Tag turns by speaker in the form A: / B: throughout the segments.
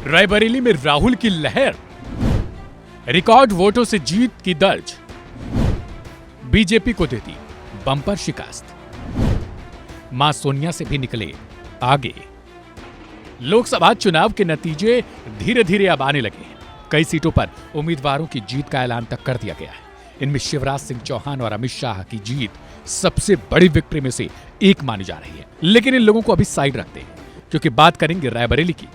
A: रायबरेली में राहुल की लहर, रिकॉर्ड वोटों से जीत की दर्ज, बीजेपी को देती बम्पर शिकस्त, मां सोनिया से भी निकले आगे। लोकसभा चुनाव के नतीजे धीरे धीरे अब आने लगे हैं। कई सीटों पर उम्मीदवारों की जीत का ऐलान तक कर दिया गया है। इनमें शिवराज सिंह चौहान और अमित शाह की जीत सबसे बड़ी विक्ट्री में से एक मानी जा रही है। लेकिन इन लोगों को अभी साइड रखते हैं, क्योंकि बात करेंगे रायबरेली की।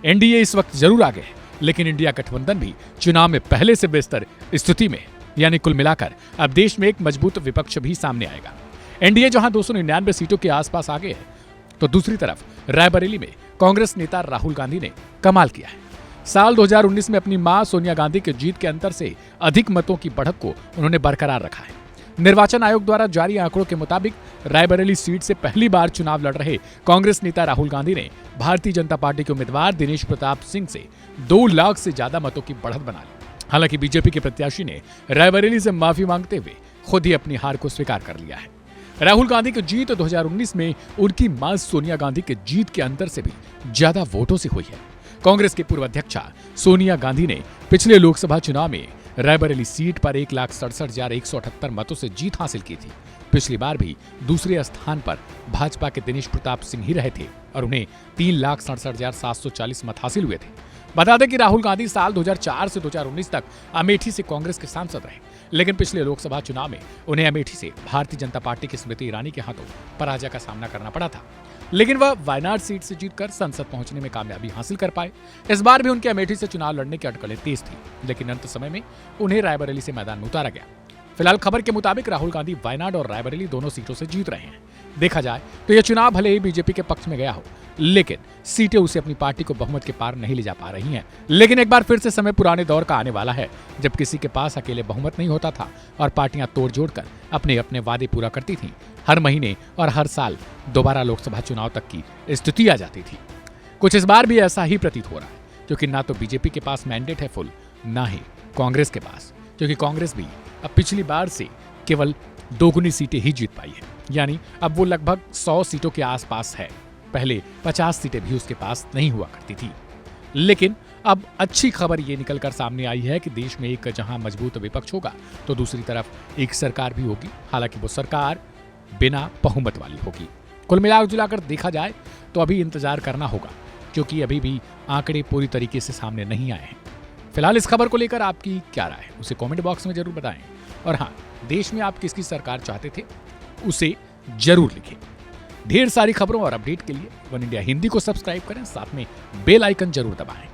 A: एनडीए इस वक्त जरूर आगे है, लेकिन इंडिया गठबंधन भी चुनाव में पहले से बेहतर स्थिति में, यानी कुल मिलाकर अब देश में एक मजबूत विपक्ष भी सामने आएगा। एनडीए जहां 299 सीटों के आसपास आगे है, तो दूसरी तरफ रायबरेली में कांग्रेस नेता राहुल गांधी ने कमाल किया है। साल 2019 में अपनी मां सोनिया गांधी के जीत के अंतर से अधिक मतों की बढ़त को उन्होंने बरकरार रखा है। निर्वाचन आयोग द्वारा जारी आंकड़ों के मुताबिक रायबरेली सीट से पहली बार चुनाव लड़ रहे कांग्रेस नेता राहुल गांधी ने भारतीय जनता पार्टी के उम्मीदवार दिनेश प्रताप सिंह से 2 लाख से ज्यादा मतों की बढ़त बना ली। हालांकि बीजेपी के प्रत्याशी ने रायबरेली से माफी मांगते हुए खुद ही अपनी हार को स्वीकार कर लिया है। राहुल गांधी की जीत 2019 में उनकी मां सोनिया गांधी के जीत के अंतर से भी ज्यादा वोटों से हुई है। कांग्रेस की पूर्व अध्यक्षा सोनिया गांधी ने पिछले लोकसभा चुनाव में रायबरेली सीट पर 1,67,178 मतों से जीत हासिल की थी। पिछली बार भी दूसरे स्थान पर भाजपा के दिनेश प्रताप सिंह ही रहे थे और उन्हें 3,67,740 मत हासिल हुए थे। बता दें कि राहुल गांधी साल 2004 से 2019 तक अमेठी से कांग्रेस के सांसद रहे, लेकिन पिछले लोकसभा चुनाव में उन्हें अमेठी से भारतीय जनता पार्टी की स्मृति ईरानी के हाथों पराजय का सामना करना पड़ा था। लेकिन वह वायनाड सीट से जीतकर संसद पहुंचने में कामयाबी हासिल कर पाए। इस बार भी उनके अमेठी से चुनाव लड़ने की अटकलें तेज थी, लेकिन अंत समय में उन्हें रायबरेली से मैदान में उतारा गया। फिलहाल खबर के मुताबिक राहुल गांधी वायनाड और रायबरेली दोनों सीटों से जीत रहे हैं। देखा जाए तो यह चुनाव भले ही बीजेपी के पक्ष में गया हो, लेकिन सीटें उसे अपनी पार्टी को बहुमत के पार नहीं ले जा पा रही हैं। लेकिन एक बार फिर से समय पुराने दौर का आने वाला है, जब किसी के पास अकेले बहुमत नहीं होता था और पार्टियां तोड़ जोड़ कर अपने अपने वादे पूरा करती थीं। हर महीने और हर साल दोबारा लोकसभा चुनाव तक की स्थिति आ जाती थी। कुछ इस बार भी ऐसा ही प्रतीत हो रहा है, क्योंकि ना तो बीजेपी के पास मैंडेट है फुल, ना ही कांग्रेस के पास, क्योंकि कांग्रेस भी अब पिछली बार से केवल 2 गुनी सीटें ही जीत पाई है, यानी अब वो लगभग 100 सीटों के आसपास है। पहले 50 सीटें भी उसके पास नहीं हुआ करती थी। लेकिन अब अच्छी खबर ये निकलकर सामने आई है कि देश में एक जहां मजबूत विपक्ष होगा, तो दूसरी तरफ एक सरकार भी होगी। हालांकि वो सरकार बिना बहुमत वाली होगी। कुल मिला जुलाकर देखा जाए तो अभी इंतजार करना होगा, क्योंकि अभी भी आंकड़े पूरी तरीके से सामने नहीं आए हैं। फिलहाल इस खबर को लेकर आपकी क्या राय है, उसे कमेंट बॉक्स में जरूर बताएं। और हाँ, देश में आप किसकी सरकार चाहते थे उसे जरूर लिखें। ढेर सारी खबरों और अपडेट के लिए वन इंडिया हिंदी को सब्सक्राइब करें, साथ में बेल आइकन जरूर दबाएं।